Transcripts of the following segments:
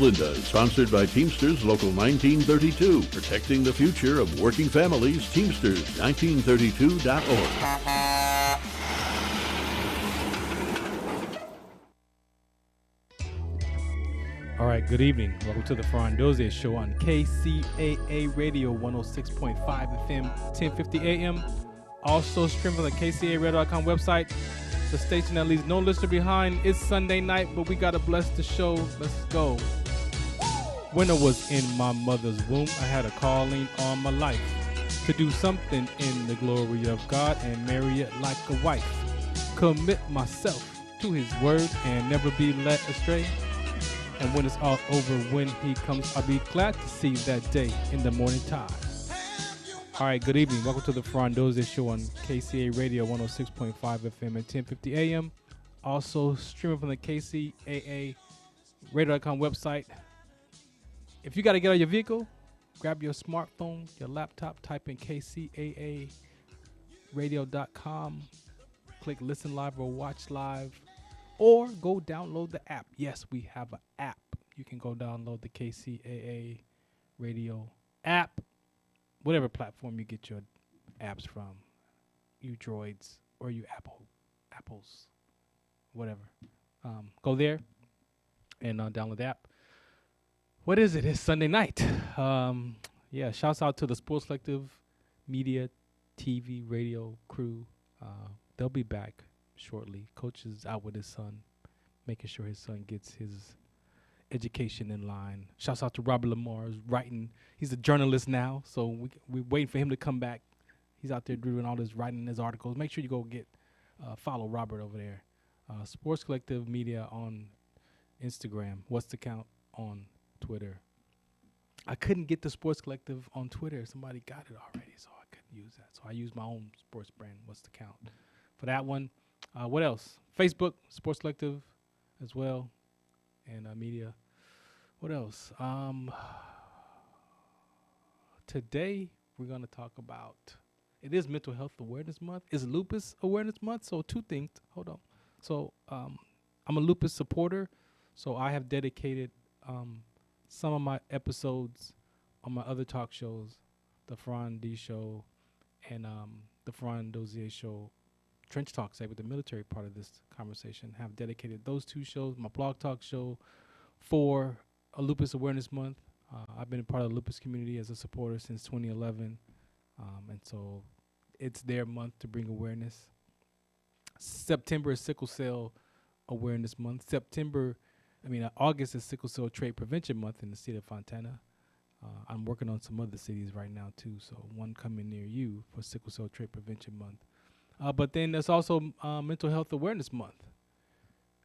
Linda, sponsored by Teamsters Local 1932, protecting the future of working families. Teamsters1932.org. All right, good evening. Welcome to the Farron Dozier Show on KCAA Radio 106.5 FM, 1050 AM. Also streaming on the KCARadio.com website. The station that leaves no listener behind. It's Sunday night, but we got to bless the show. Let's go. When I was in my mother's womb, I had a calling on my life to do something in the glory of God and marry it like a wife. Commit myself to his word and never be led astray. And when it's all over, when he comes, I'll be glad to see that day in the morning time. All right, good evening. Welcome to the Farron Dozier Show on KCA Radio 106.5 FM at 1050 AM. Also streaming from the KCAA Radio.com website. If you got to get out of your vehicle, grab your smartphone, your laptop, type in KCAA Radio.com, click listen live or watch live. Or go download the app. Yes, we have an app. You can go download the KCAA Radio app, whatever platform you get your apps from, you Droids or you Apples, whatever. Go there and download the app. What is it? It's Sunday night. Yeah, shouts out to the Sports Collective Media, TV, radio crew. They'll be back shortly. Coach is out with his son, making sure his son gets his education in line. Shouts out to Robert Lamar, who's writing. He's a journalist now, so we're waiting for him to come back. He's out there doing all this writing his articles. Make sure you go follow Robert over there. Sports Collective Media on Instagram. What's the count on Twitter? I couldn't get the Sports Collective on Twitter. Somebody got it already, so I couldn't use that. So I used my own sports brand. What's the count for that one? What else? Facebook, Sports Collective as well, and media. What else? Today we're going to talk about, it is Mental Health Awareness Month. It's Lupus Awareness Month, so two things. Hold on. So I'm a lupus supporter, so I have dedicated some of my episodes on my other talk shows, the Farron D Show and the Farron Dozier Show, Trench Talk, say, with the military part of this conversation, have dedicated those two shows, my blog talk show, for a Lupus Awareness Month. I've been a part of the lupus community as a supporter since 2011, and so it's their month to bring awareness. September is Sickle Cell Awareness Month. August is Sickle Cell Trait Prevention Month in the city of Fontana. I'm working on some other cities right now, too, so one coming near you for Sickle Cell Trait Prevention Month. But then there's also Mental Health Awareness Month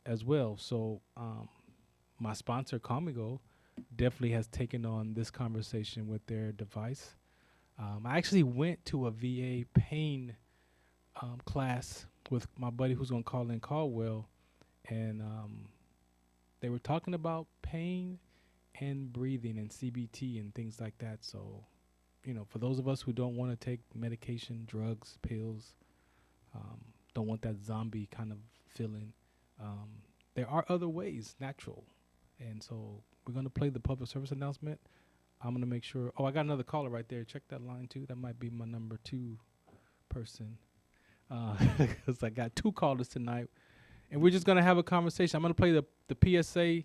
as well. So my sponsor, Comigo, definitely has taken on this conversation with their device. I actually went to a VA pain class with my buddy who's going to call in Caldwell, and they were talking about pain and breathing and CBT and things like that. So, for those of us who don't want to take medication, drugs, pills, don't want that zombie kind of feeling, there are other ways, natural. And so we're going to play the public service announcement. I'm going to make sure. Oh, I got another caller right there. Check that line, too. That might be my number 2 person. Because I got 2 callers tonight. And we're just going to have a conversation. I'm going to play the PSA a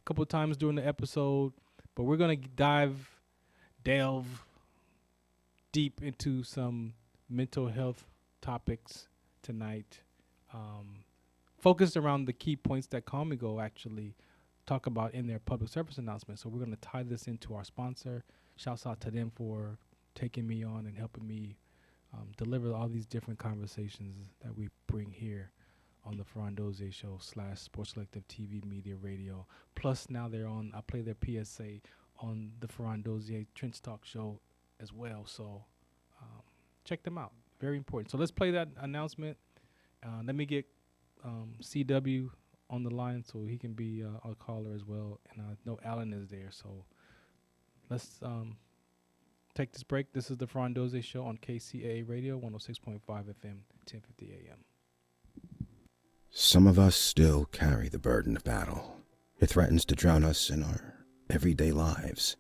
couple of times during the episode. But we're going to delve deep into some mental health topics tonight, focused around the key points that Comigo actually talk about in their public service announcement. So we're going to tie this into our sponsor. Shouts out to them for taking me on and helping me deliver all these different conversations that we bring here on the Farron Dozier Show / Sports Collective TV, Media, Radio. Plus now I play their PSA on the Farron Dozier Trench Talk Show as well. So check them out. Very important. So let's play that announcement. Let me get CW on the line so he can be a caller as well. And I know Alan is there. So let's take this break. This is the Farron Dozier Show on KCAA Radio 106.5 FM, 1050 AM. Some of us still carry the burden of battle. It threatens to drown us in our everyday lives.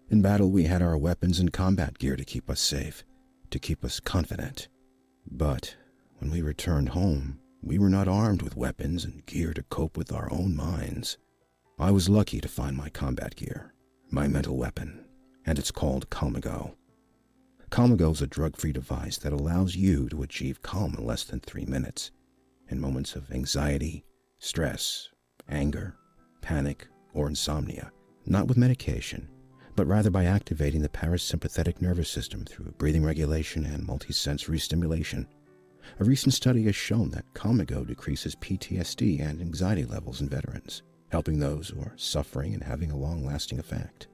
In battle, we had our weapons and combat gear to keep us safe, to keep us confident. But when we returned home, we were not armed with weapons and gear to cope with our own minds. I was lucky to find my combat gear, my mental weapon, and it's called Calmago. Calmago is a drug-free device that allows you to achieve calm in less than 3 minutes in moments of anxiety, stress, anger, panic, or insomnia, not with medication, but rather by activating the parasympathetic nervous system through breathing regulation and multisensory stimulation. A recent study has shown that Calmago decreases PTSD and anxiety levels in veterans, helping those who are suffering and having a long-lasting effect.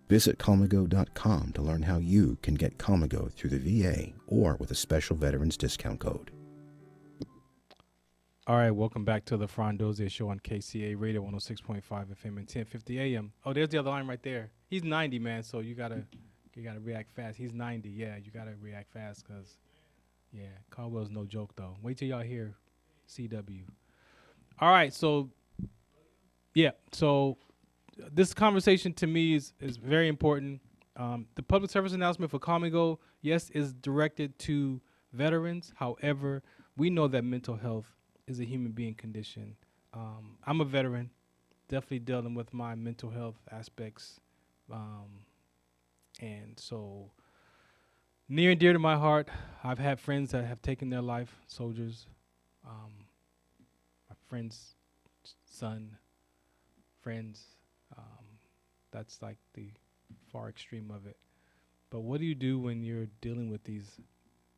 Visit Calmago.com to learn how you can get Calmago through the VA or with a special veterans discount code. All right, welcome back to the Farron Dozier Show on KCA Radio 106.5 FM and 1050 AM. Oh, there's the other line right there. He's 90, man, so you gotta react fast. He's 90, yeah, you gotta react fast, because, yeah, Caldwell's no joke, though. Wait till y'all hear CW. All right, so, yeah, so this conversation to me is very important. The public service announcement for Calmago, yes, is directed to veterans. However, we know that mental health is a human being condition. I'm a veteran, definitely dealing with my mental health aspects. And so near and dear to my heart, I've had friends that have taken their life, soldiers. My friend's son, friends. That's like the far extreme of it. But what do you do when you're dealing with these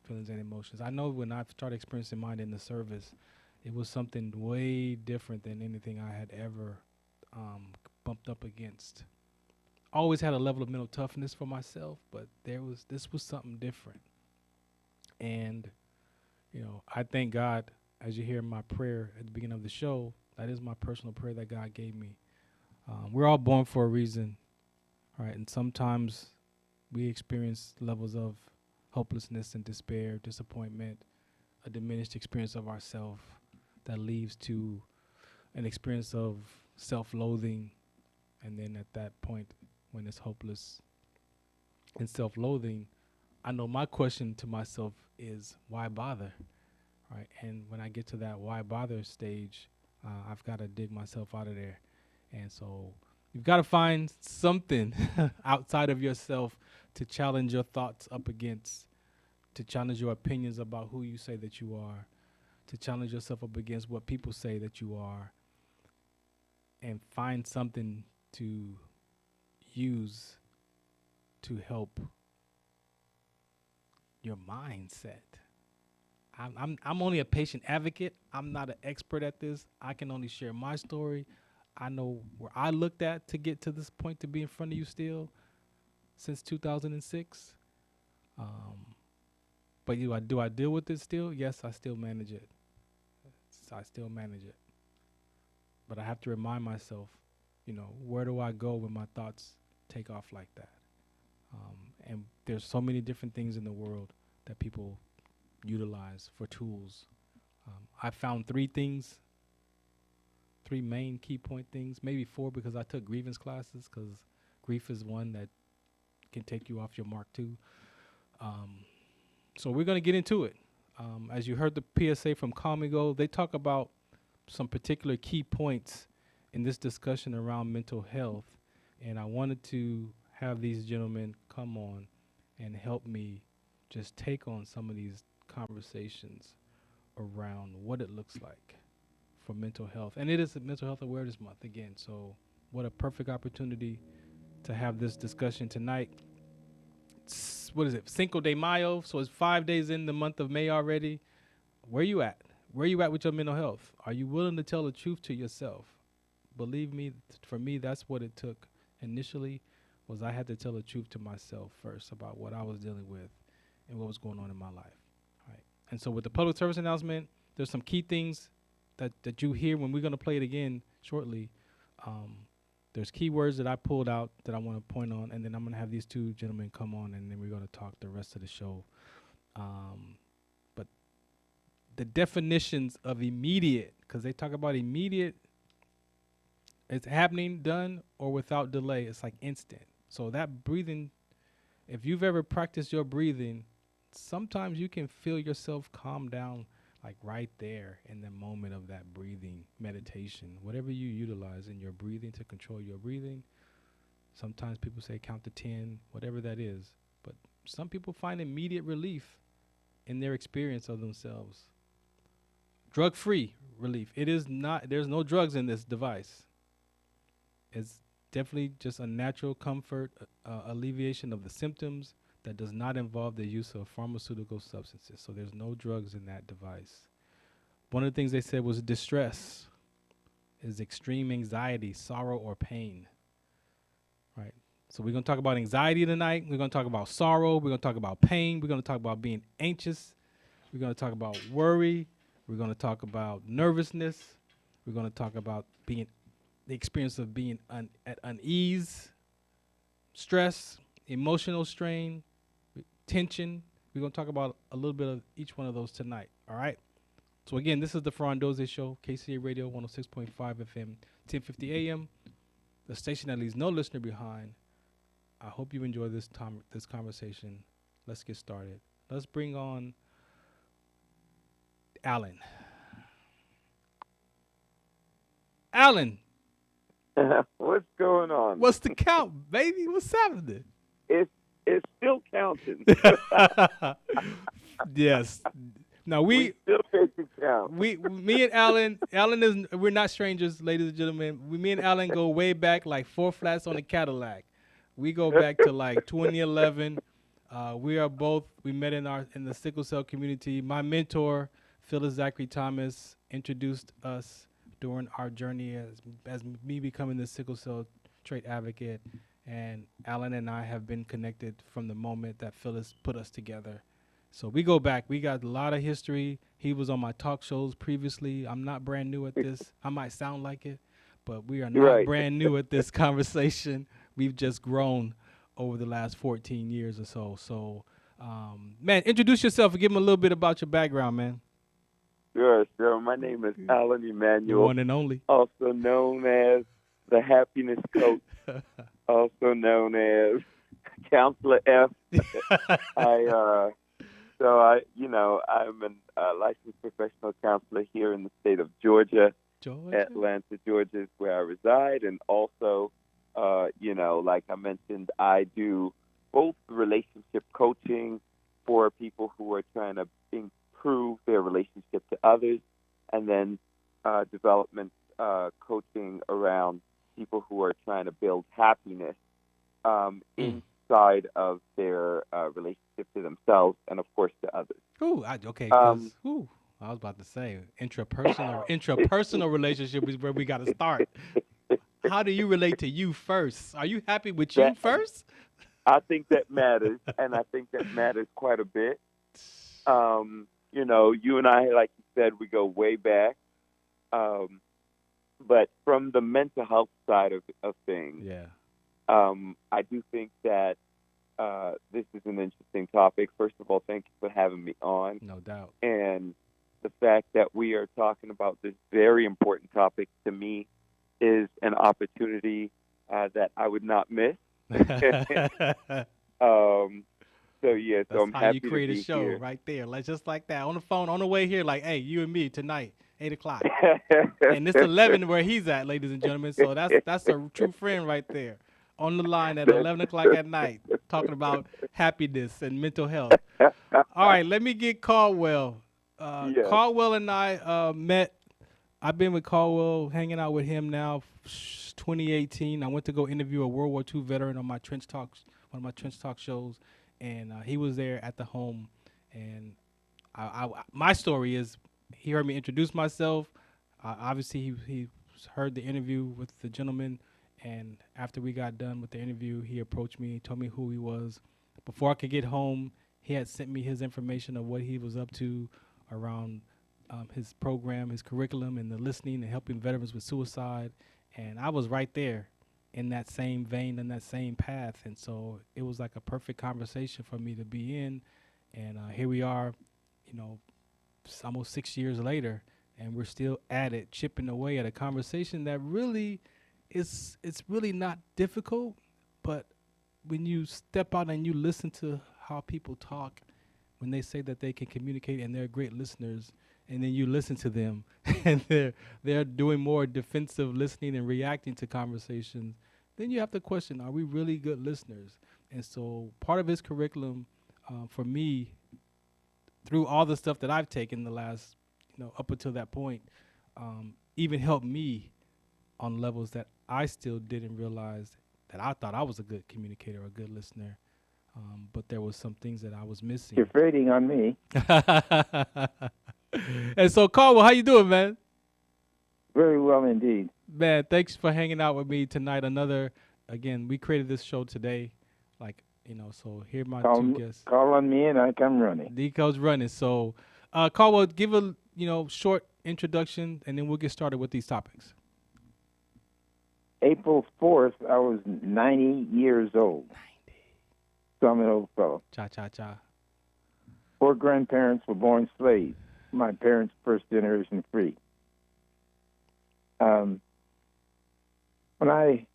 feelings and emotions? I know when I started experiencing mine in the service, it was something way different than anything I had ever bumped up against. Always had a level of mental toughness for myself, but this was something different. And, you know, I thank God, as you hear my prayer at the beginning of the show, that is my personal prayer that God gave me. We're all born for a reason, right? And sometimes we experience levels of hopelessness and despair, disappointment, a diminished experience of ourself that leads to an experience of self-loathing. And then at that point, when it's hopeless and self-loathing, I know my question to myself is, why bother? Right? And when I get to that why bother stage, I've got to dig myself out of there. And so you've got to find something outside of yourself to challenge your thoughts up against, to challenge your opinions about who you say that you are, to challenge yourself up against what people say that you are, and find something to use to help your mindset. I'm only a patient advocate. I'm not an expert at this. I can only share my story. I know where I looked at to get to this point to be in front of you still since 2006. But do I deal with it still? Yes, I still manage it. I still manage it. But I have to remind myself, you know, where do I go when my thoughts take off like that? And there's so many different things in the world that people utilize for tools. I found three main key point things, maybe four, because I took grievance classes, because grief is one that can take you off your mark too. So we're going to get into it. As you heard the PSA from Calmago, they talk about some particular key points in this discussion around mental health, and I wanted to have these gentlemen come on and help me just take on some of these conversations around what it looks like for mental health. And it is a Mental Health Awareness Month again, so what a perfect opportunity to have this discussion tonight. What is it, Cinco de Mayo? So it's 5 days in the month of May already. Where you at? Where you at with your mental health? Are you willing to tell the truth to yourself? Believe me, for me, that's what it took initially, was I had to tell the truth to myself first about what I was dealing with and what was going on in my life. Right. And so with the public service announcement, there's some key things that you hear when we're going to play it again shortly. There's key words that I pulled out that I want to point on, and then I'm going to have these two gentlemen come on, and then we're going to talk the rest of the show. But the definitions of immediate, because they talk about immediate It's happening, done, or without delay. It's like instant. So that breathing, if you've ever practiced your breathing, sometimes you can feel yourself calm down, like right there in the moment of that breathing meditation. Whatever you utilize in your breathing to control your breathing. Sometimes people say count to 10, whatever that is. But some people find immediate relief in their experience of themselves. Drug-free relief. It is not, there's no drugs in this device. It's definitely just a natural comfort, alleviation of the symptoms that does not involve the use of pharmaceutical substances. So there's no drugs in that device. One of the things they said was distress is extreme anxiety, sorrow, or pain. Right. So we're going to talk about anxiety tonight. We're going to talk about sorrow. We're going to talk about pain. We're going to talk about being anxious. We're going to talk about worry. We're going to talk about nervousness. We're going to talk about being the experience of being at unease, stress, emotional strain, tension. We're going to talk about a little bit of each one of those tonight. All right. So again, this is the Farron Dozier Show, KCA Radio 106.5 FM, 1050 AM, the station that leaves no listener behind. I hope you enjoy this conversation. Let's get started. Let's bring on Alan. Alan. What's going on? What's the count, baby? What's happening? It's still counting. Yes. Now we still making count. Me and Alan we're not strangers, ladies and gentlemen. Me and Alan go way back, like 4 flats on a Cadillac. We go back to like 2011. We met in the sickle cell community. My mentor, Phyllis Zachary Thomas, introduced us during our journey as me becoming the sickle cell trait advocate. And Alan and I have been connected from the moment that Phyllis put us together. So we go back. We got a lot of history. He was on my talk shows previously. I'm not brand new at this. I might sound like it, but we are not brand new at this conversation. We've just grown over the last 14 years or so. So, man, introduce yourself and give them a little bit about your background, man. Sure. My name is Alan Emanuel. One and only. Also known as the Happiness Coach. Also known as Counselor F. I'm a licensed professional counselor here in the state of Georgia. Atlanta, Georgia is where I reside. And also, like I mentioned, I do both relationship coaching for people who are trying to improve their relationship to others, and then development coaching around people who are trying to build happiness inside of their relationship to themselves and, of course, to others. Ooh, okay. I was about to say intrapersonal relationship is where we got to start. How do you relate to you first? Are you happy with you first? I think that matters, and I think that matters quite a bit. You and I, like you said, we go way back. But from the mental health side of things, I do think that this is an interesting topic. First of all, thank you for having me on. No doubt. And the fact that we are talking about this very important topic, to me, is an opportunity that I would not miss. So I'm how happy you create to be a show here. right there, like just like that on the phone on the way here, like, hey, you and me tonight, 8:00, and it's 11 where he's at, ladies and gentlemen. So that's a true friend right there, on the line at 11:00 at night, talking about happiness and mental health. All right, let me get Caldwell. Caldwell and I met. I've been with Caldwell, hanging out with him now, 2018. I went to go interview a World War II veteran on my Trench Talks, one of my Trench Talk shows. And he was there at the home, and my story is he heard me introduce myself. Obviously, he heard the interview with the gentleman, and after we got done with the interview, he approached me, told me who he was. Before I could get home, he had sent me his information of what he was up to around his program, his curriculum, and the listening and helping veterans with suicide. And I was right there in that same vein and that same path, and so it was like a perfect conversation for me to be in. And here we are, almost 6 years later, and we're still at it, chipping away at a conversation that really it's really not difficult, but when you step out and you listen to how people talk, when they say that they can communicate and they're great listeners, and then you listen to them and they're doing more defensive listening and reacting to conversations, then you have to question: are we really good listeners? And so part of his curriculum, for me, through all the stuff that I've taken the last, up until that point, even helped me on levels that I still didn't realize that I thought I was a good communicator or a good listener. But there was some things that I was missing. You're fading on me. And so, Caldwell, how you doing, man? Very well indeed. Man, thanks for hanging out with me tonight. Again, we created this show today. So here are my two guests. Call on me and I come running. Deco's running. So, Caldwell, give a, short introduction, and then we'll get started with these topics. April 4th, I was 90 years old. 90. So I'm an old fellow. Cha. 4 grandparents were born slaves. My parents, first generation free. When I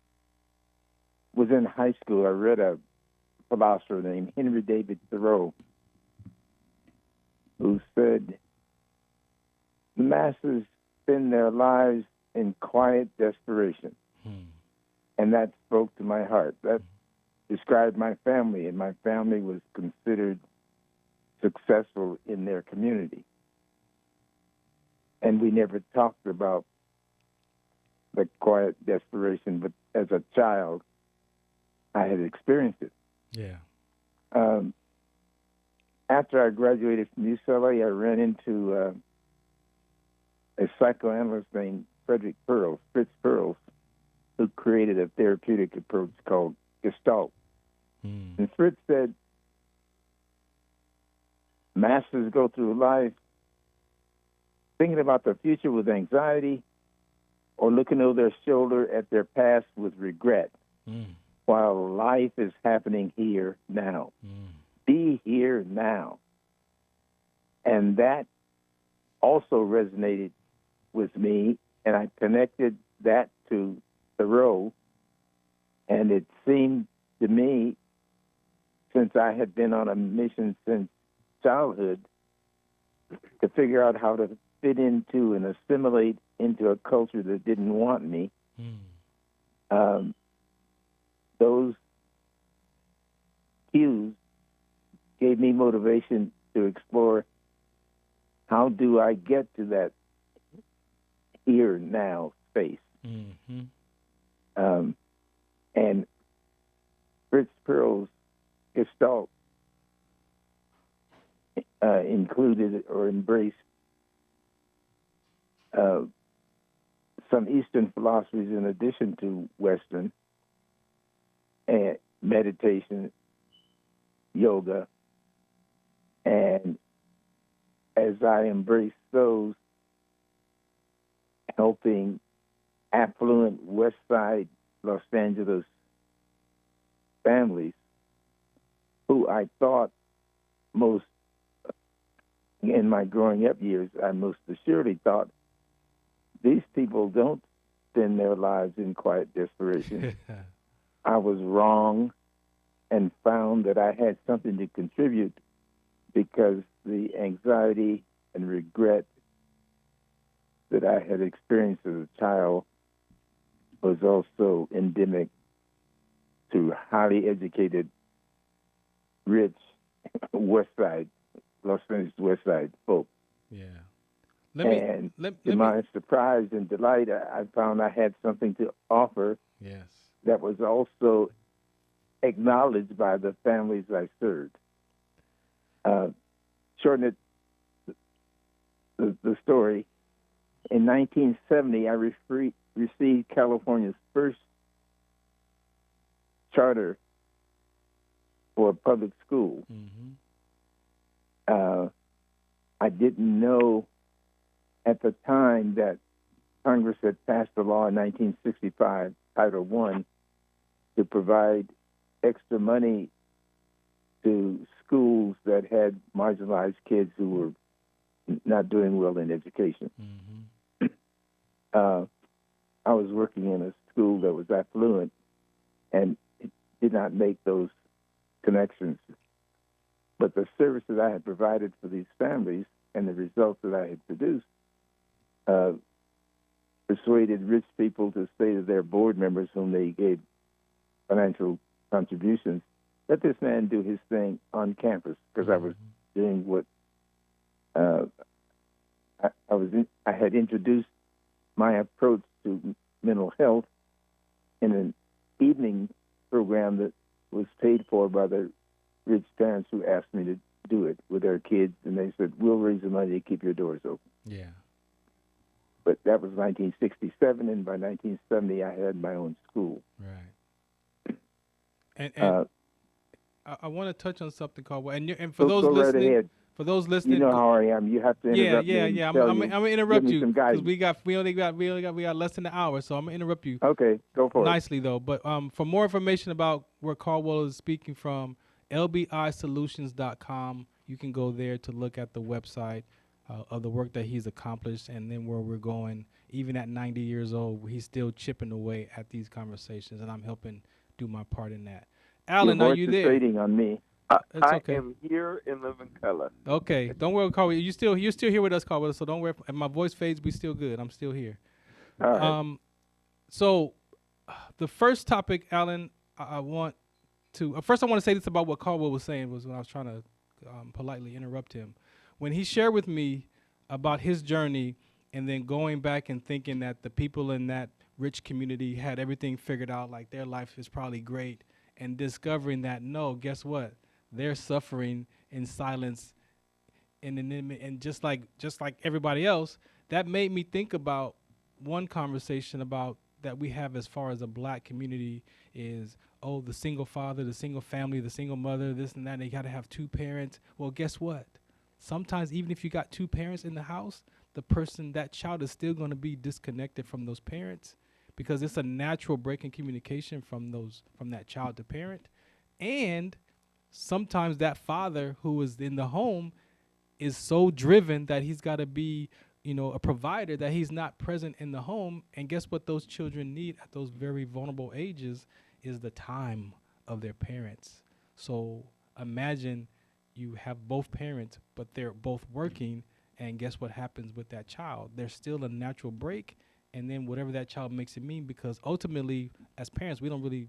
was in high school, I read a philosopher named Henry David Thoreau, who said, the masses spend their lives in quiet desperation. And that spoke to my heart. That described my family, and my family was considered successful in their community. And we never talked about the quiet desperation, but as a child, I had experienced it. Yeah. After I graduated from UCLA, I ran into a psychoanalyst named Fritz Perls, who created a therapeutic approach called Gestalt. And Fritz said, masses go through life thinking about the future with anxiety or looking over their shoulder at their past with regret, while life is happening here now. Be here now. And that also resonated with me, and I connected that to Thoreau, and it seemed to me, since I had been on a mission since childhood, to figure out how to fit into and assimilate into a culture that didn't want me. Those cues gave me motivation to explore, how do I get to that here now space? And Fritz Perls' Gestalt included or embraced some Eastern philosophies in addition to Western, and meditation, yoga, and as I embraced those, helping affluent West Side Los Angeles families who I thought most, in my growing up years, I most assuredly thought these people don't spend their lives in quiet desperation. I was wrong and found that I had something to contribute, because the anxiety and regret that I had experienced as a child was also endemic to highly educated, rich West Side, Los Angeles West Side folk. Yeah. To my surprise and delight, I found I had something to offer. Yes. That was also acknowledged by the families I served. Shorten it, the story. In 1970, I received California's first charter for a public school. I didn't know at the time that Congress had passed a law in 1965, Title I, to provide extra money to schools that had marginalized kids who were not doing well in education. I was working in a school that was affluent and did not make those connections. But the service that I had provided for these families and the results that I had produced persuaded rich people to say to their board members, whom they gave financial contributions, let this man do his thing on campus, because I was doing what I had introduced my approach to mental health in an evening program that was paid for by the rich parents who asked me to do it with their kids, and they said, we'll raise the money to keep your doors open. Yeah. But that was 1967, and by 1970, I had my own school. Right. And I want to touch on something called, and for those go listening, right ahead. For those listening, you know how I am. You have to interrupt me. Yeah. I'm gonna interrupt you because we got less than an hour, so I'm gonna interrupt you. Okay, go for it. Nicely though, but for more information about where Caldwell is speaking from, lbisolutions.com. You can go there to look at the website of the work that he's accomplished, and then where we're going. Even at 90 years old, he's still chipping away at these conversations, and I'm helping do my part in that. Alan, Your are voice you is there? fading on me. I am here in living color. Okay, don't worry, Caldwell. You're still here with us, Caldwell. So don't worry. If my voice fades, we still good. I'm still here. All right. So the first topic, Alan, I want to first I want to say this about what Caldwell was saying was when I was trying to politely interrupt him. When he shared with me about his journey and then going back and thinking that the people in that rich community had everything figured out, like their life is probably great, and discovering that, no, guess what? They're suffering in silence and just like everybody else. That made me think about one conversation about that we have as far as a black community is, oh, the single father, the single family, the single mother, this and that, and you got to have two parents. Well, guess what? Sometimes even if you got two parents in the house, that child is still going to be disconnected from those parents because it's a natural break in communication from that child to parent. And sometimes that father who is in the home is so driven that he's got to be, a provider, that he's not present in the home. And guess what those children need at those very vulnerable ages is the time of their parents. So imagine you have both parents, but they're both working, and guess what happens with that child? There's still a natural break, and then whatever that child makes it mean, because ultimately, as parents, we don't really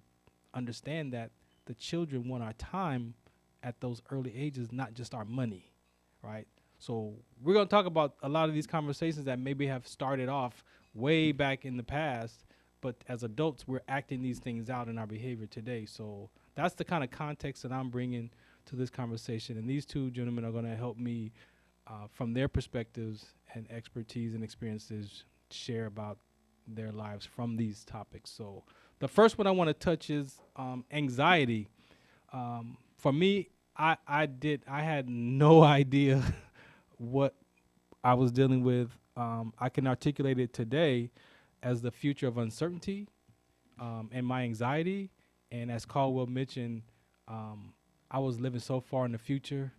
understand that the children want our time at those early ages, not just our money, right? So we're going to talk about a lot of these conversations that maybe have started off way back in the past, but as adults, we're acting these things out in our behavior today. So that's the kind of context that I'm bringing to this conversation. And these two gentlemen are going to help me from their perspectives and expertise and experiences share about their lives from these topics. So the first one I want to touch is anxiety. For me, I had no idea what I was dealing with. I can articulate it today as the future of uncertainty and my anxiety. And as Caldwell mentioned, I was living so far in the future,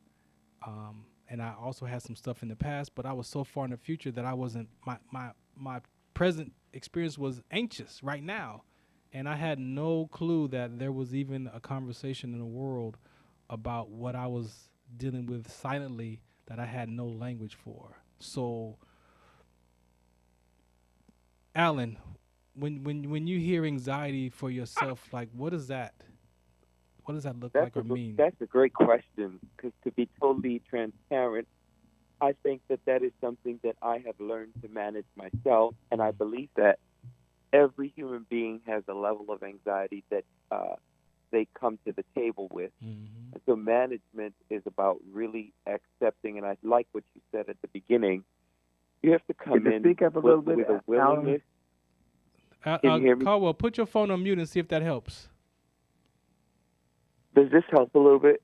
and I also had some stuff in the past, but I was so far in the future that I wasn't, my present experience was anxious right now. And I had no clue that there was even a conversation in the world about what I was dealing with silently that I had no language for. So, Alan, when you hear anxiety for yourself, like what does that look like or mean? That's a great question, because to be totally transparent, I think that is something that I have learned to manage myself, and I believe that every human being has a level of anxiety that they come to the table with. Mm-hmm. And so management is about really accepting, and I like what you said at the beginning. You have to come in speak up a little bit, with a willingness. Can you hear me? Caldwell, put your phone on mute and see if that helps. Does this help a little bit?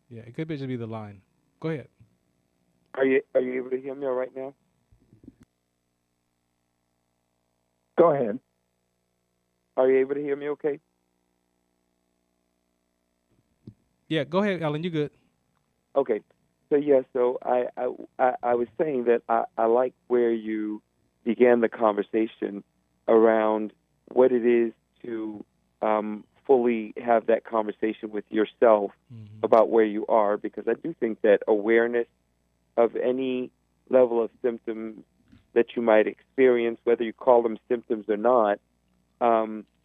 Yeah, it could just be the line. Go ahead. Are you able to hear me all right now? Go ahead. Are you able to hear me okay? Yeah, go ahead, Alan. You good? Okay. So I was saying that I like where you began the conversation around what it is to fully have that conversation with yourself about where you are, because I do think that awareness of any level of symptoms that you might experience, whether you call them symptoms or not,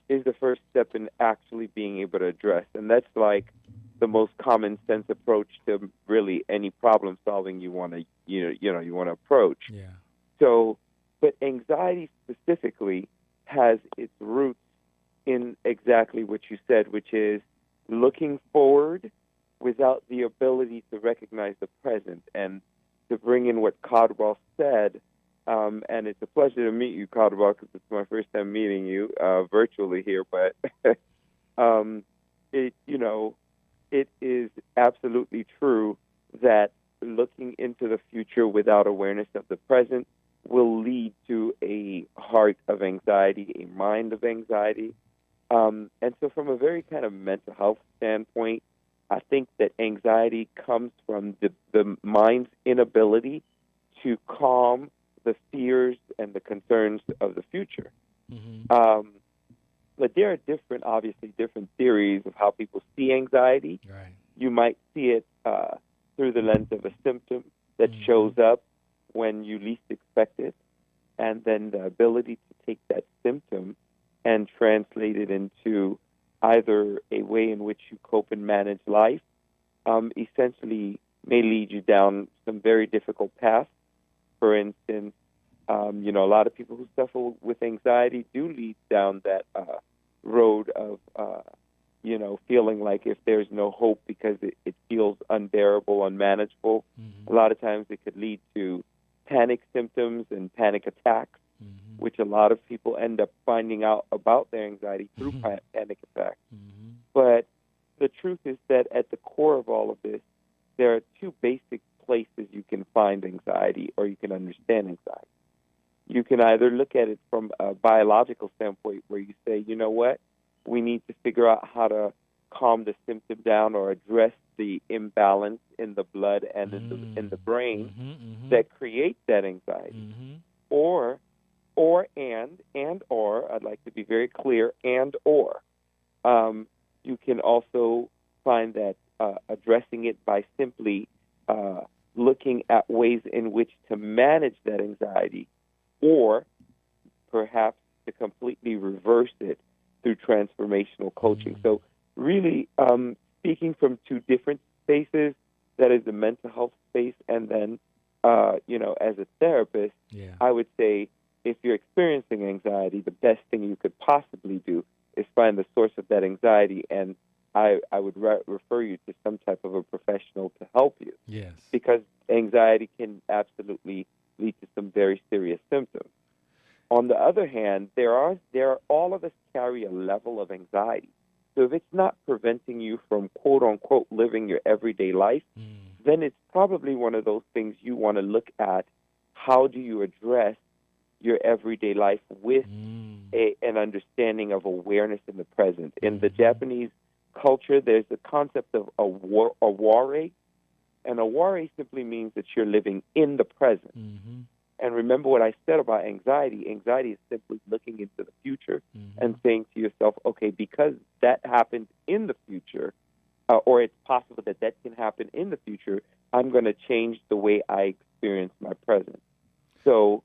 is the first step in actually being able to address. And that's like the most common sense approach to really any problem solving you want to you want to approach. Yeah. So, but anxiety specifically has its roots in exactly what you said, which is looking forward without the ability to recognize the present. And to bring in what Caldwell said, and it's a pleasure to meet you, Caldwell, because it's my first time meeting you virtually here. But it is absolutely true that looking into the future without awareness of the present will lead to a heart of anxiety, a mind of anxiety. And so from a very kind of mental health standpoint, I think that anxiety comes from the mind's inability to calm the fears and the concerns of the future. But there are obviously different theories of how people see anxiety. Right. You might see it through the lens of a symptom that shows up when you least expect it, and then the ability to take that symptom and translate it into either a way in which you cope and manage life, essentially may lead you down some very difficult paths. For instance, a lot of people who suffer with anxiety do lead down that road of, feeling like if there's no hope because it feels unbearable, unmanageable. A lot of times it could lead to panic symptoms and panic attacks, which a lot of people end up finding out about their anxiety through panic attacks. But the truth is that at the core of all of this, there are two basic places you can find anxiety or you can understand anxiety. You can either look at it from a biological standpoint where you say, you know what, we need to figure out how to calm the symptom down or address the imbalance in the blood and in the brain that creates that anxiety. Or I'd like to be very clear, you can also find that addressing it by simply looking at ways in which to manage that anxiety, or perhaps to completely reverse it through transformational coaching. So really speaking from two different spaces, that is the mental health space, and then, as a therapist, I would say if you're experiencing anxiety, the best thing you could possibly do is find the source of that anxiety, and I would refer you to some type of a professional to help you. Yes. Because anxiety can absolutely lead to some very serious symptoms. On the other hand, there are all of us carry a level of anxiety. So if it's not preventing you from, quote unquote, living your everyday life, then it's probably one of those things you want to look at. How do you address your everyday life with an understanding of awareness in the present? In the Japanese culture, there's the concept of a ware, and a ware simply means that you're living in the present. And remember what I said about anxiety. Anxiety is simply looking into the future and saying to yourself, okay, because that happened in the future, or it's possible that that can happen in the future, I'm going to change the way I experience my present. So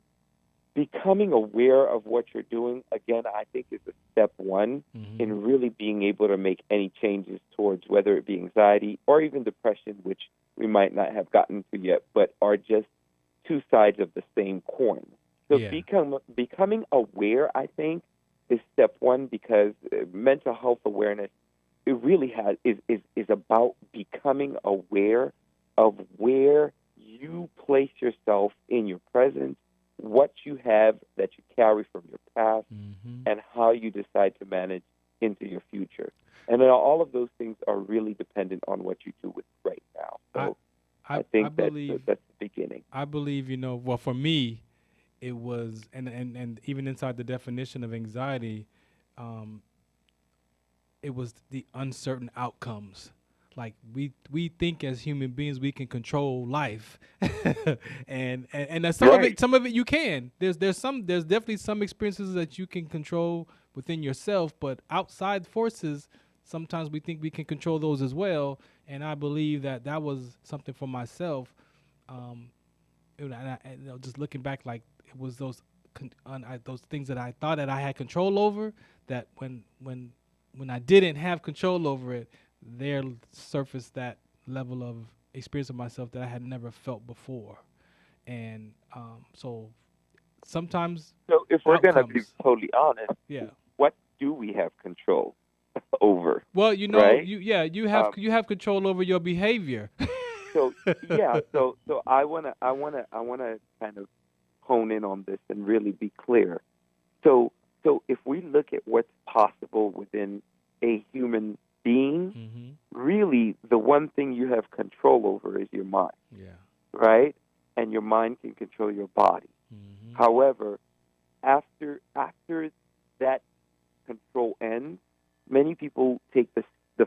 becoming aware of what you're doing, again, I think is a step one in really being able to make any changes towards whether it be anxiety or even depression, which we might not have gotten to yet, but are just two sides of the same coin. So becoming aware, I think, is step one, because mental health awareness, it really is about becoming aware of where you place yourself in your present, what you have that you carry from your past, and how you decide to manage into your future. And then all of those things are really dependent on what you do with right now. So I think that's the beginning. I believe, well, for me, it was, and even inside the definition of anxiety, it was the uncertain outcomes. like we think as human beings we can control life, and that some of it you can. There's definitely some experiences that you can control within yourself, but outside forces sometimes we think we can control those as well. And I believe that was something for myself. Just looking back, like it was those those things that I thought that I had control over, that when I didn't have control over it, there surfaced that level of experience of myself that I had never felt before. And so sometimes, so if we're going to be outcomes, totally honest, yeah. what do we have control over? Well, Right? you have control over your behavior. So yeah, so I wanna kind of hone in on this and really be clear. So if we look at what's possible within a human being, really the one thing you have control over is your mind. Yeah. Right? And your mind can control your body. However, after that control ends, many people take the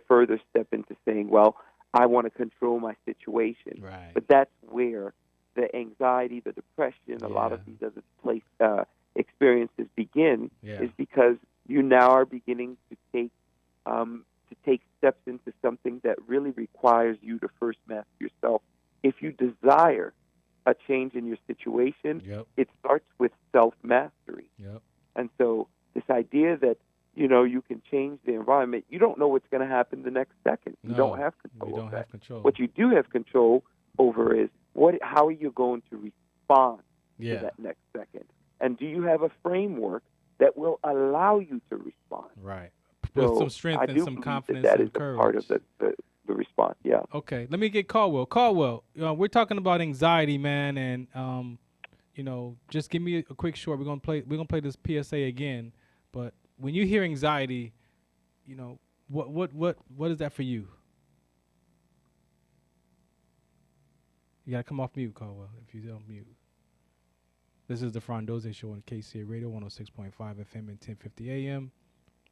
further step into saying, well, I want to control my situation. Right. But that's where the anxiety, the depression, a lot of these other experiences begin, is because you now are beginning to take steps into something that really requires you to first master yourself. If you desire a change in your situation, it starts with self-mastery. And so this idea that, you can change the environment, you don't know what's going to happen the next second. You don't have control over that. What you do have control over is how are you going to respond to that next second? And do you have a framework that will allow you to respond? Right. So with some strength and some confidence that and is courage. A part of the response, yeah. Okay, let me get Caldwell. Caldwell, we're talking about anxiety, man, and just give me a quick short. We're gonna play this PSA again, but when you hear anxiety, what is that for you? You gotta come off mute, Caldwell, if you don't mute. This is the Farron Dozier Show on KCA Radio 106.5 FM and 1050 AM.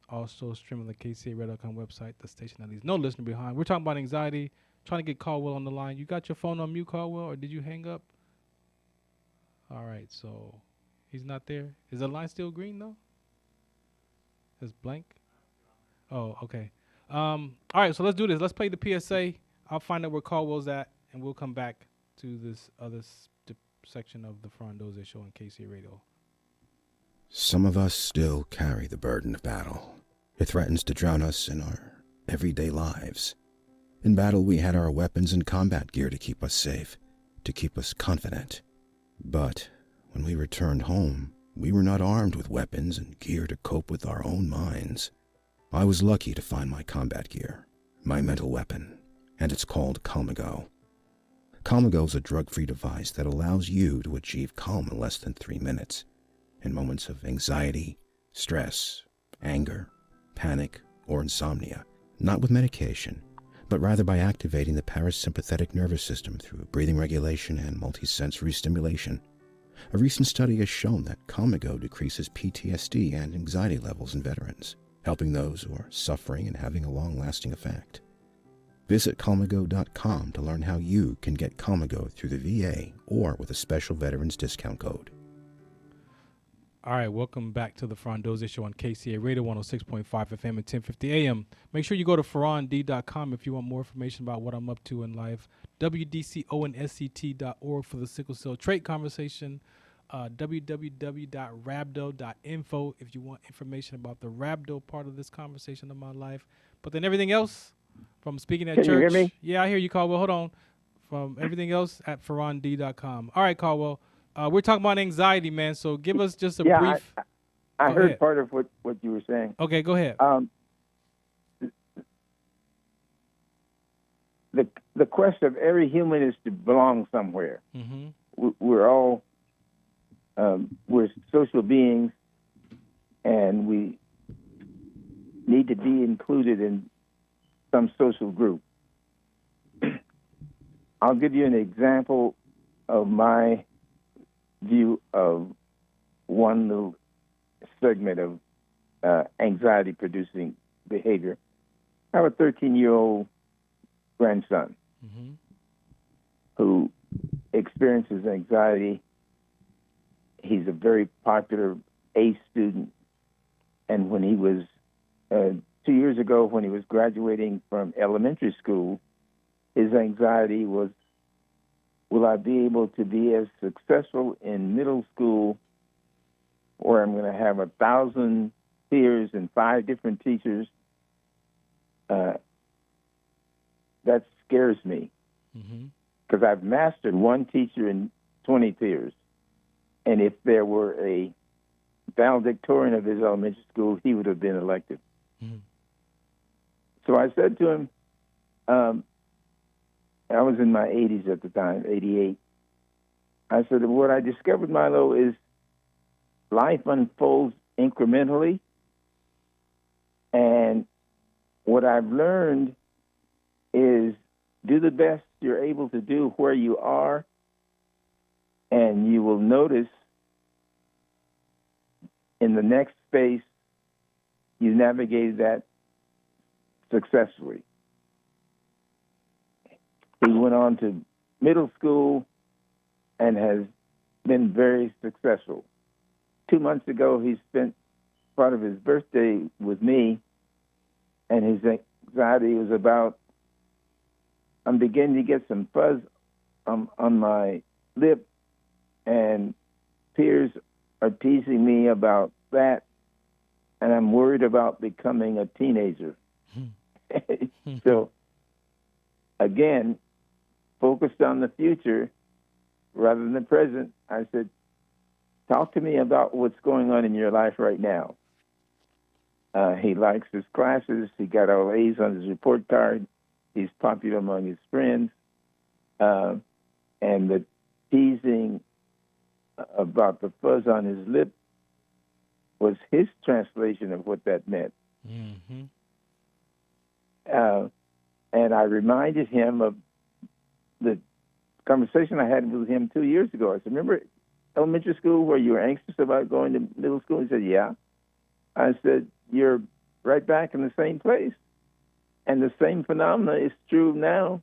Also streaming the KCARadio.com website, the station that leaves no listener behind. We're talking about anxiety, trying to get Caldwell on the line. You got your phone on mute, Caldwell, or did you hang up? All right, so he's not there. Is the line still green, though? It's blank? Oh, okay. All right, so let's do this. Let's play the PSA. I'll find out where Caldwell's at, and we'll come back to this other section of the Farron Dozier Show on KCA Radio. Some of us still carry the burden of battle. It threatens to drown us in our everyday lives. In battle, we had our weapons and combat gear to keep us safe, to keep us confident. But when we returned home, we were not armed with weapons and gear to cope with our own minds. I was lucky to find my combat gear, my mental weapon, and it's called Calmago. Calmago is a drug-free device that allows you to achieve calm in less than 3 minutes in moments of anxiety, stress, anger, panic, or insomnia, not with medication, but rather by activating the parasympathetic nervous system through breathing regulation and multisensory stimulation. A recent study has shown that Calmago decreases PTSD and anxiety levels in veterans, helping those who are suffering and having a long-lasting effect. Visit Calmago.com to learn how you can get Calmago through the VA or with a special veterans discount code. All right, welcome back to the Farron Dozier Show on KCA Radio 106.5 FM and 1050 AM. Make sure you go to FarronD.com if you want more information about what I'm up to in life. WDCONSCT.org for the sickle cell trait conversation. www.rabdo.info if you want information about the Rabdo part of this conversation of my life. But then everything else from speaking at Can church. You hear me? Yeah, I hear you, Caldwell. Hold on. From everything else at FarronD.com. All right, Caldwell. We're talking about anxiety, man. So give us just a brief. I heard ahead. part of what you were saying. Okay, go ahead. The quest of every human is to belong somewhere. Mm-hmm. We're all we're social beings, and we need to be included in some social group. I'll give you an example of my view of one little segment of anxiety-producing behavior. I have a 13-year-old grandson who experiences anxiety. He's a very popular A student. And when he was, 2 years ago, when he was graduating from elementary school, his anxiety was, will I be able to be as successful in middle school where I'm going to have 1,000 peers and 5 different teachers? That scares me because I've mastered one teacher and 20 peers. And if there were a valedictorian of his elementary school, he would have been elected. So I said to him, I was in my 80s at the time, 88. I said, what I discovered, Milo, is life unfolds incrementally. And what I've learned is do the best you're able to do where you are, and you will notice in the next space you navigated that successfully. He went on to middle school and has been very successful. 2 months ago, he spent part of his birthday with me, and his anxiety was about, I'm beginning to get some fuzz on my lip, and peers are teasing me about that, and I'm worried about becoming a teenager. So, again, focused on the future rather than the present, I said, talk to me about what's going on in your life right now. He likes his classes. He got all A's on his report card. He's popular among his friends. And the teasing about the fuzz on his lip was his translation of what that meant. And I reminded him of the conversation I had with him 2 years ago. I said, remember elementary school where you were anxious about going to middle school? He said, yeah. I said, you're right back in the same place. And the same phenomena is true now.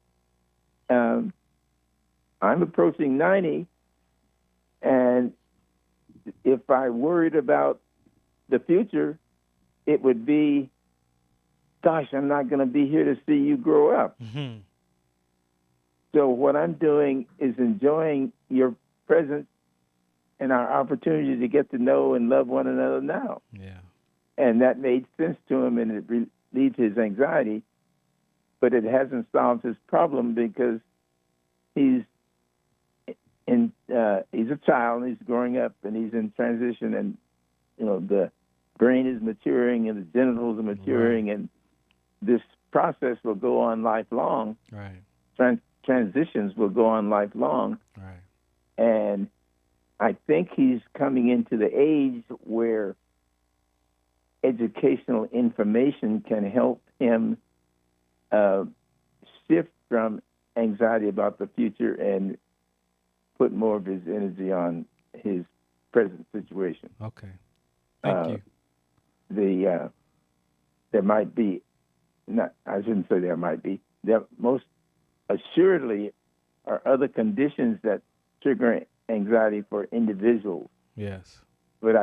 I'm approaching 90, and if I worried about the future, it would be, gosh, I'm not going to be here to see you grow up. So what I'm doing is enjoying your presence and our opportunity to get to know and love one another now. Yeah. And that made sense to him, and it relieved his anxiety, but it hasn't solved his problem because he's a child, and he's growing up, and he's in transition, and the brain is maturing, and the genitals are maturing, and this process will go on lifelong. Right. Transitions will go on lifelong. Right. And I think he's coming into the age where educational information can help him shift from anxiety about the future and put more of his energy on his present situation. Okay. Thank you. There might be, I shouldn't say there might be, there most assuredly are other conditions that trigger anxiety for individuals. Yes. But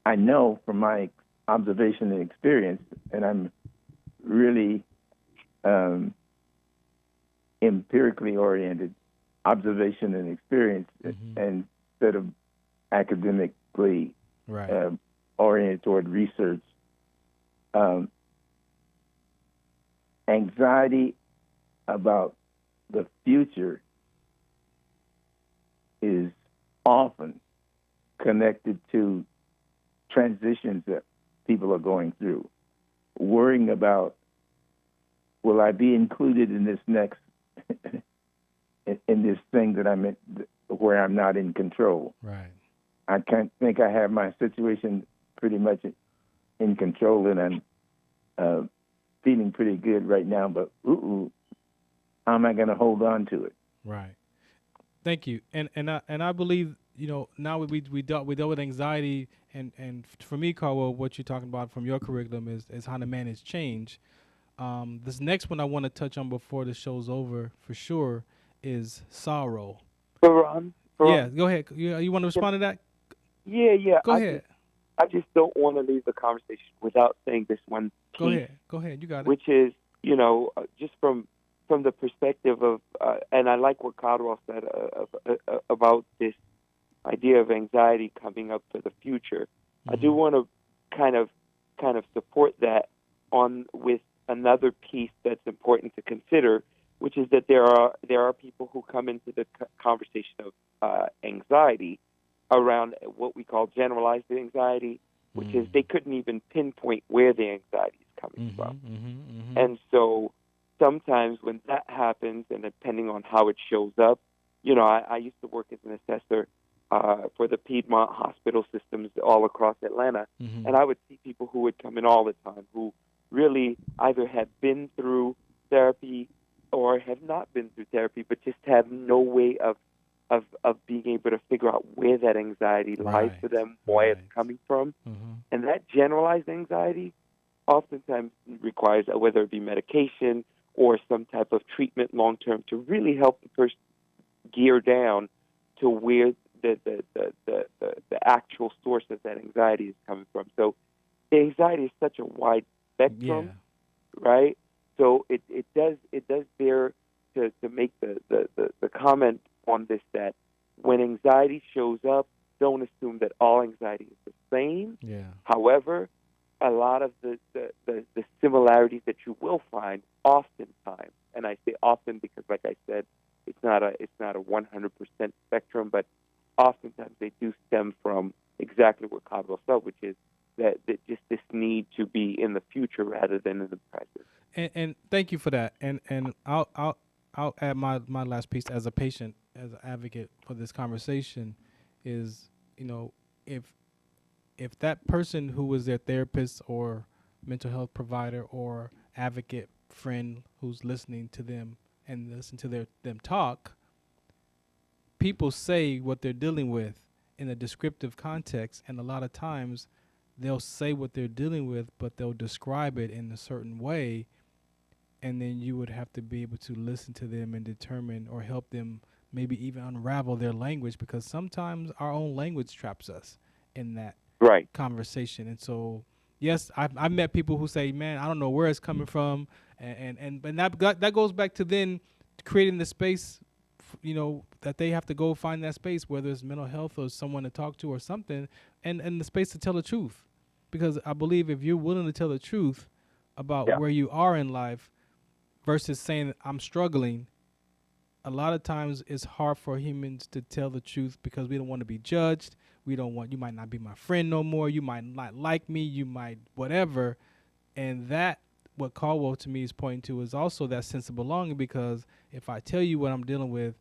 I know from my observation and experience, and I'm really empirically oriented, observation and experience, instead of academically oriented toward research. Anxiety about the future is often connected to transitions that people are going through. Worrying about, will I be included in this next, in this thing that I'm in, where I'm not in control? Right. I can't think I have my situation pretty much in control, and I'm feeling pretty good right now, but how am I going to hold on to it? Right. Thank you. And I believe, now we dealt with anxiety, and for me, Carwell, what you're talking about from your curriculum is how to manage change. This next one I want to touch on before the show's over for sure is sorrow. Farron, Yeah, go ahead. You want to respond to that? Yeah. Go ahead. I just don't want to leave the conversation without saying this one piece. Go ahead. You got it. Which is, just from the perspective of, and I like what Caldwell said about this idea of anxiety coming up for the future. I do want to kind of support that with another piece that's important to consider, which is that there are people who come into the conversation of anxiety around what we call generalized anxiety, which is they couldn't even pinpoint where the anxiety is coming from. And so sometimes when that happens, and depending on how it shows up, I used to work as an assessor for the Piedmont hospital systems all across Atlanta, and I would see people who would come in all the time who really either had been through therapy or have not been through therapy, but just have no way of being able to figure out where that anxiety lies for them, why it's coming from. And that generalized anxiety oftentimes requires whether it be medication or some type of treatment long term to really help the person gear down to where the actual source of that anxiety is coming from. So the anxiety is such a wide spectrum, right? So it does bear to make the comment on this, that when anxiety shows up, don't assume that all anxiety is the same. However, a lot of the similarities that you will find oftentimes, and I say often because, like I said, it's not a 100% spectrum, but oftentimes they do stem from exactly what Caldwell said, which is that just this need to be in the future rather than in the present. And thank you for that. And I'll add my last piece as a patient, as an advocate for this conversation, is if that person who was their therapist or mental health provider or advocate friend who's listening to them and listen to them talk, people say what they're dealing with in a descriptive context, and a lot of times they'll say what they're dealing with, but they'll describe it in a certain way, and then you would have to be able to listen to them and determine or help them maybe even unravel their language, because sometimes our own language traps us in that conversation. And so, yes, I've met people who say, man, I don't know where it's coming from, and that goes back to then creating the space, that they have to go find that space, whether it's mental health or someone to talk to or something, and the space to tell the truth. Because I believe if you're willing to tell the truth about where you are in life versus saying I'm struggling, a lot of times it's hard for humans to tell the truth because we don't want to be judged. You might not be my friend no more. You might not like me. You might whatever. And that, what Caldwell to me is pointing to, is also that sense of belonging, because if I tell you what I'm dealing with,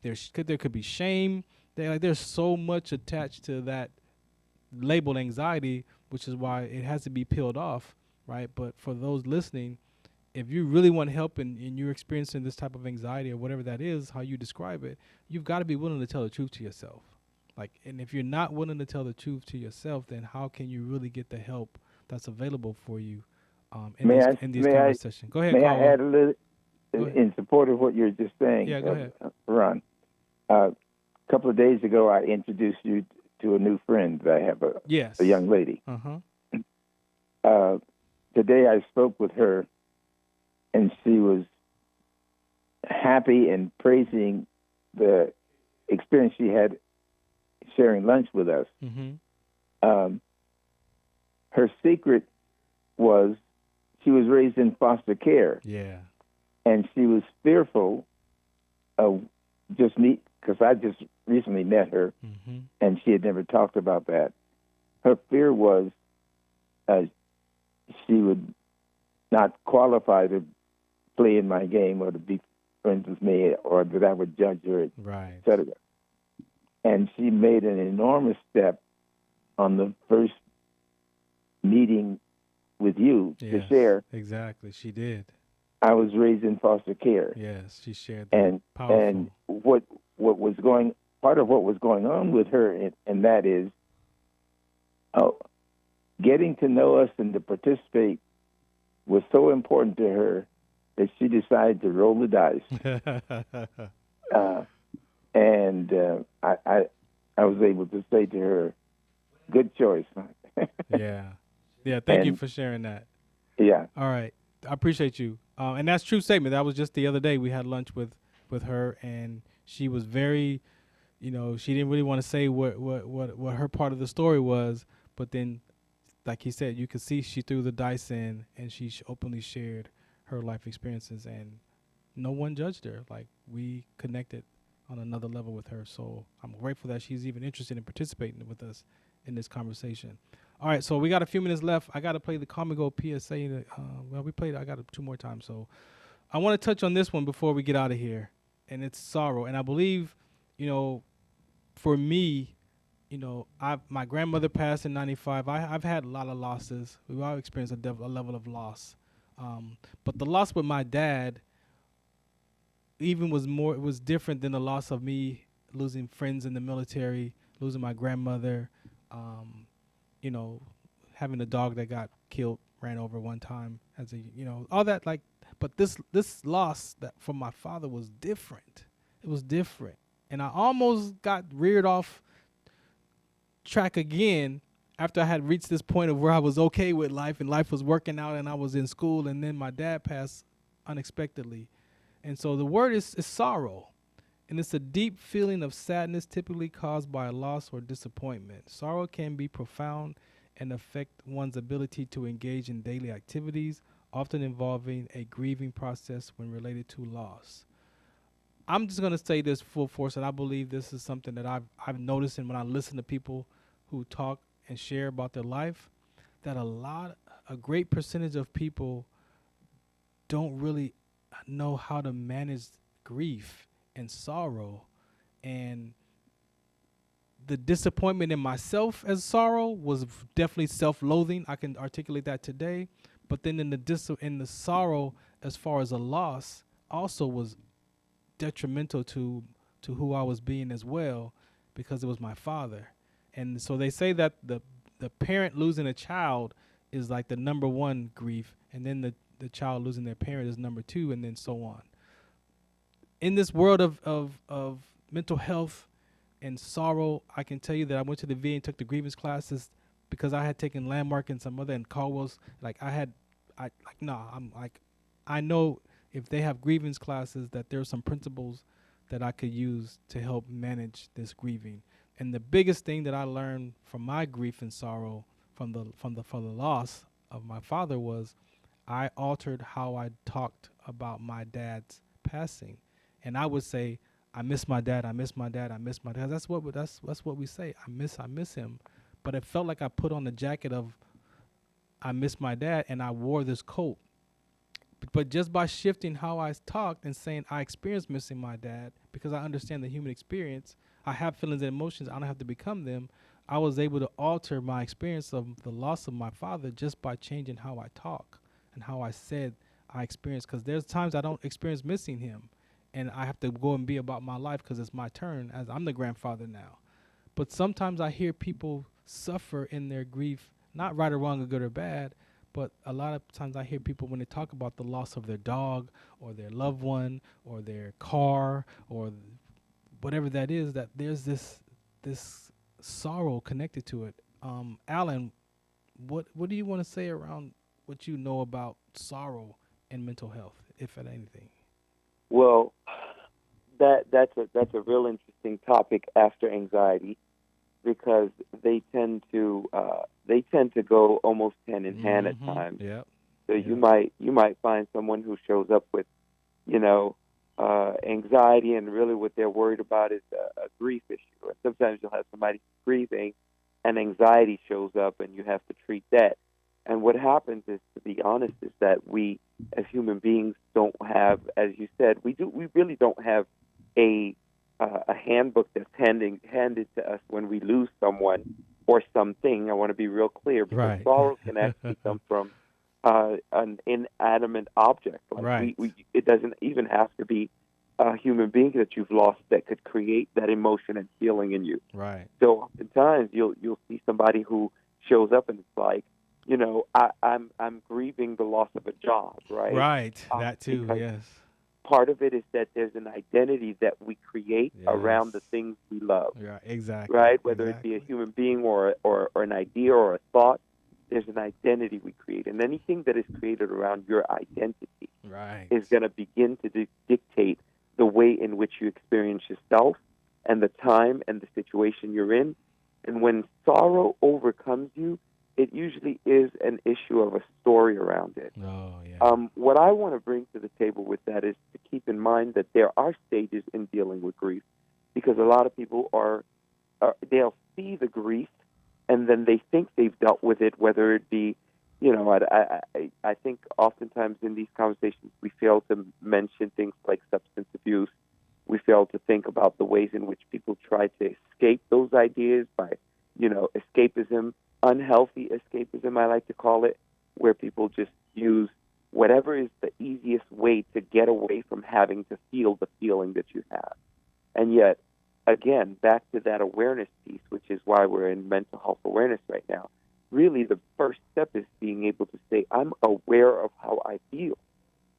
there could be shame. There's so much attached to that labeled anxiety, which is why it has to be peeled off, right? But for those listening, if you really want help and you're experiencing this type of anxiety or whatever that is, how you describe it, you've got to be willing to tell the truth to yourself. And if you're not willing to tell the truth to yourself, then how can you really get the help that's available for you in these conversations? Go ahead, May Caldwell. I add a little in support of what you're just saying? Yeah, go ahead. Ron. A couple of days ago, I introduced you to a new friend. I have a young lady. Today I spoke with her, and she was happy and praising the experience she had sharing lunch with us. Her secret was she was raised in foster care. And she was fearful of just me, because I just recently met her, and she had never talked about that. Her fear was she would not qualify to play in my game or to be friends with me, or that I would judge her, et cetera. And she made an enormous step on the first meeting with you to share. Exactly, she did. I was raised in foster care. Yes, she shared that. And what was part of what was going on with her, and that is getting to know us and to participate was so important to her that she decided to roll the dice. I was able to say to her, "Good choice." Yeah. Thank you for sharing that. Yeah. All right, I appreciate you. And that's a true statement. That was just the other day. We had lunch with her, and she was very, she didn't really want to say what her part of the story was, but then, like he said, you could see she threw the dice in, and she openly shared her life experiences, and no one judged her. Like, we connected on another level with her. So I'm grateful that she's even interested in participating with us in this conversation. All right, so we got a few minutes left. I got to play the Comigo PSA. We played. I got it 2 more times. So I want to touch on this one before we get out of here, and it's sorrow. And I believe, for me, my grandmother passed in '95. I've had a lot of losses. We've all experienced a level of loss, but the loss with my dad even was different than the loss of me losing friends in the military, losing my grandmother, having a dog that got killed, ran over one time, all that. Like, but this loss that from my father was different. It was different, and I almost got reared off track again after I had reached this point of where I was okay with life and life was working out and I was in school, and then my dad passed unexpectedly. And so the word is sorrow, and it's a deep feeling of sadness typically caused by a loss or disappointment. Sorrow can be profound and affect one's ability to engage in daily activities, often involving a grieving process when related to loss. I'm just going to say this full force, and I believe this is something that I've noticed, and when I listen to people who talk and share about their life, that a great percentage of people don't really know how to manage grief and sorrow. And the disappointment in myself as sorrow was definitely self-loathing. I can articulate that today. But then in the sorrow as far as a loss also was detrimental to who I was being as well, because it was my father. And so they say that the parent losing a child is like the number one grief, and then the child losing their parent is number two, and then so on. In this world of mental health and sorrow, I can tell you that I went to the VA and took the grievance classes because I had taken Landmark and some other and Caldwell's. I know if they have grievance classes that there are some principles that I could use to help manage this grieving. And the biggest thing that I learned from my grief and sorrow from the loss of my father was I altered how I talked about my dad's passing. And I would say, I miss my dad, I miss my dad, I miss my dad. That's what we say. I miss him. But it felt like I put on the jacket of I miss my dad, and I wore this coat. But just by shifting how I talked and saying I experienced missing my dad, because I understand the human experience, I have feelings and emotions, I don't have to become them, I was able to alter my experience of the loss of my father just by changing how I talk and how I said I experienced. Because there's times I don't experience missing him, and I have to go and be about my life because it's my turn, as I'm the grandfather now. But sometimes I hear people suffer in their grief, not right or wrong or good or bad, but a lot of times I hear people when they talk about the loss of their dog or their loved one or their car or whatever that is, that there's this sorrow connected to it. Alan, what do you want to say around what you know about sorrow and mental health, if at anything? Well, that's a real interesting topic after anxiety, because they tend to go almost hand in hand at times. Yeah. So you might find someone who shows up with, anxiety, and really what they're worried about is a grief issue. Or sometimes you'll have somebody grieving, and anxiety shows up, and you have to treat that. And what happens is, to be honest, is that we, as human beings, don't have, as you said, we really don't have a handbook that's handed to us when we lose someone or something. I want to be real clear, because right. sorrow can actually come from an inanimate object. Like right. It doesn't even have to be a human being that you've lost that could create that emotion and feeling in you. Right. So oftentimes you'll see somebody who shows up and it's like, I'm grieving the loss of a job, right? Right. That too. Because Yes. part of it is that there's an identity that we create around the Yes. things we love, Yeah. Exactly. right? Whether it be a Exactly. human being or an idea or a thought, there's an identity we create. And anything that is created around your identity Right. is going to begin to dictate the way in which you experience yourself and the time and the situation you're in. And when sorrow overcomes you, it usually is an issue of a story around it. Oh yeah. What I want to bring to the table with that is to keep in mind that there are stages in dealing with grief, because a lot of people they'll see the grief and then they think they've dealt with it, whether it be, I think oftentimes in these conversations we fail to mention things like substance abuse. We fail to think about the ways in which people try to escape those ideas by, escapism, unhealthy escapism, I like to call it, where people just use whatever is the easiest way to get away from having to feel the feeling that you have. And yet, again, back to that awareness piece, which is why we're in mental health awareness right now. Really, the first step is being able to say, I'm aware of how I feel.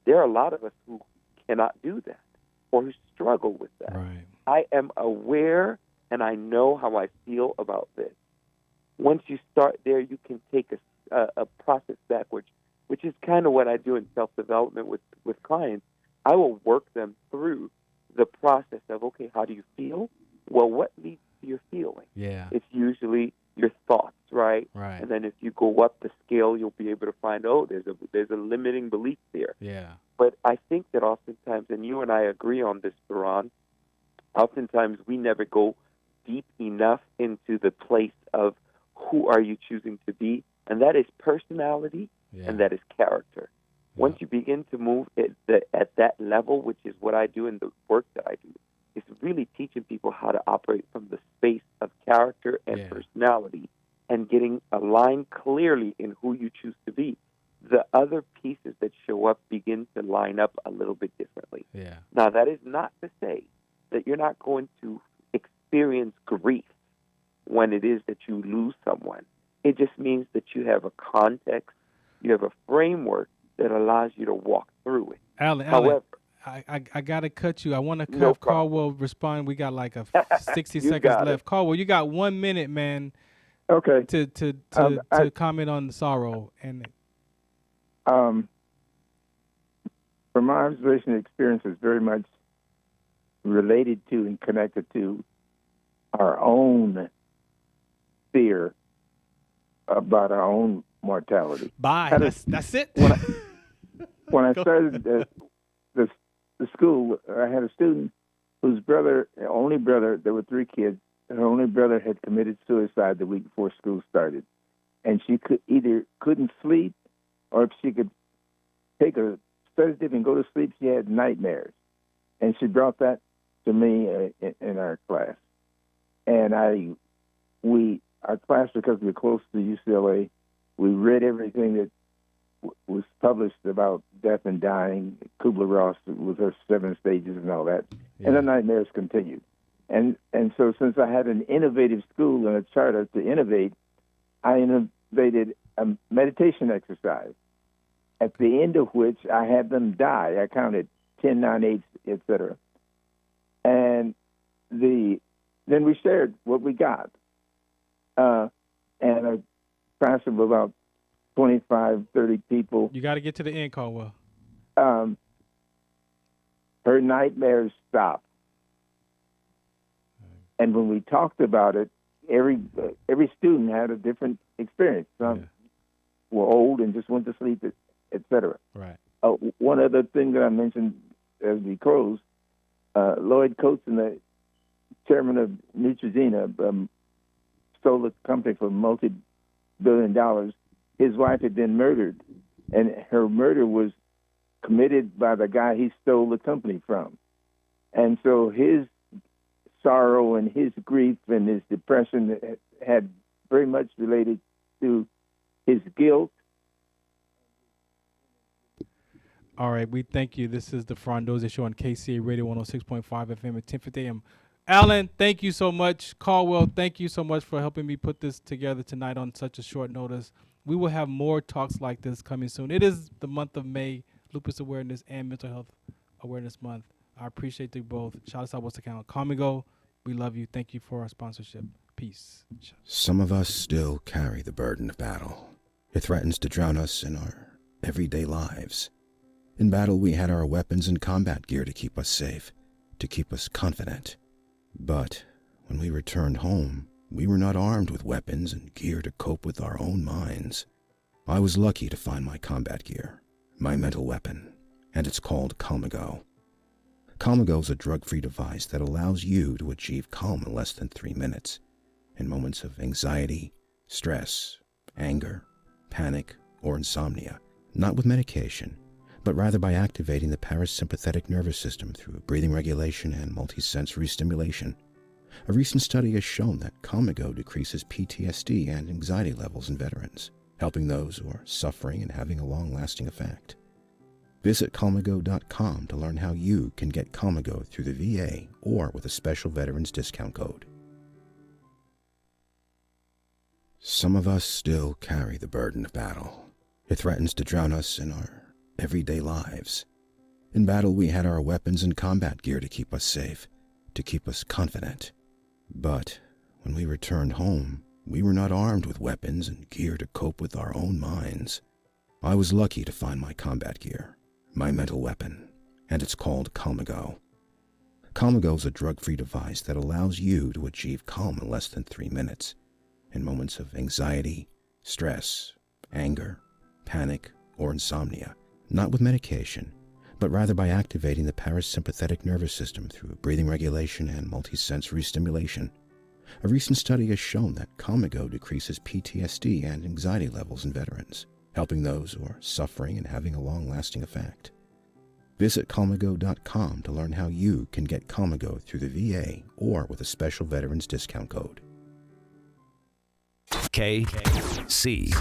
There are a lot of us who cannot do that or who struggle with that. Right. I am aware and I know how I feel about this. Once you start there, you can take a process backwards, which is kind of what I do in self-development with clients. I will work them through the process of, okay, how do you feel? Well, what leads to your feeling? Yeah. It's usually your thoughts, right? Right. And then if you go up the scale, you'll be able to find, there's a limiting belief there. Yeah. But I think that oftentimes, and you and I agree on this, Farron, oftentimes we never go deep enough into the place of who are you choosing to be, and that is personality, and that is character. Once you begin to move at that level, which is what I do in the work that I do, is really teaching people how to operate from the space of character and personality and getting aligned clearly in who you choose to be. The other pieces that show up begin to line up a little bit differently. Yeah. Now, that is not to say that you're not going to experience grief when it is that you lose someone. It just means that you have a context, you have a framework that allows you to walk through it. However, I got to cut you. I want to have Caldwell respond. We got like a 60 seconds left. Caldwell, you got 1 minute, man. Okay. To comment on the sorrow. And from my observation and experience, is very much related to and connected to our own fear about our own mortality. Bye. That's it. When I started the school, I had a student whose only brother, there were 3 kids, her only brother had committed suicide the week before school started. And she couldn't sleep, or if she could take a sedative and go to sleep, she had nightmares. And she brought that to me in our class. And our class, because we were close to UCLA, we read everything that was published about death and dying. Kubler-Ross with her 7 stages and all that. Yeah. And the nightmares continued. And so since I had an innovative school and a charter to innovate, I innovated a meditation exercise, at the end of which I had them die. I counted 10, 9, 8, etc. And then we shared what we got. And a class of about 25, 30 people. You got to get to the end, Caldwell. Her nightmares stopped. And when we talked about it, every student had a different experience. Some were old and just went to sleep, etc. Right. One other thing that I mentioned as we close, Lloyd Coates, the chairman of Neutrogena, stole the company for multi-billion dollars. His wife had been murdered, and her murder was committed by the guy he stole the company from. And so his sorrow and his grief and his depression had very much related to his guilt. All right, we thank you. This is the Farron Dozier Show on KCA Radio 106.5 FM at 10:50 a.m. Alan, thank you so much. Caldwell, thank you so much for helping me put this together tonight on such a short notice. we will have more talks like this coming soon. It is the month of May, Lupus Awareness and Mental Health Awareness Month. I appreciate you both. Shout out to Southwest Account. Comigo, we love you. Thank you for our sponsorship. Peace. Some of us still carry the burden of battle. It threatens to drown us in our everyday lives. In battle, we had our weapons and combat gear to keep us safe, to keep us confident. But when we returned home, we were not armed with weapons and gear to cope with our own minds. I was lucky to find my combat gear, my mental weapon, and it's called Comigo. Comigo is a drug-free device that allows you to achieve calm in less than 3 minutes, in moments of anxiety, stress, anger, panic, or insomnia, not with medication, but rather by activating the parasympathetic nervous system through breathing regulation and multisensory stimulation. A recent study has shown that Comigo decreases PTSD and anxiety levels in veterans, helping those who are suffering and having a long-lasting effect. Visit Comigo.com to learn how you can get Comigo through the VA or with a special veterans discount code. Some of us still carry the burden of battle. It threatens to drown us in our everyday lives. In battle, we had our weapons and combat gear to keep us safe, to keep us confident. But when we returned home, we were not armed with weapons and gear to cope with our own minds. I was lucky to find my combat gear, my mental weapon, and it's called Comigo. Comigo is a drug-free device that allows you to achieve calm in less than 3 minutes, in moments of anxiety, stress, anger, panic, or insomnia, not with medication, but rather by activating the parasympathetic nervous system through breathing regulation and multisensory stimulation. A recent study has shown that Comigo decreases PTSD and anxiety levels in veterans, helping those who are suffering and having a long-lasting effect. Visit Comigo.com to learn how you can get Comigo through the VA or with a special veterans discount code. KCA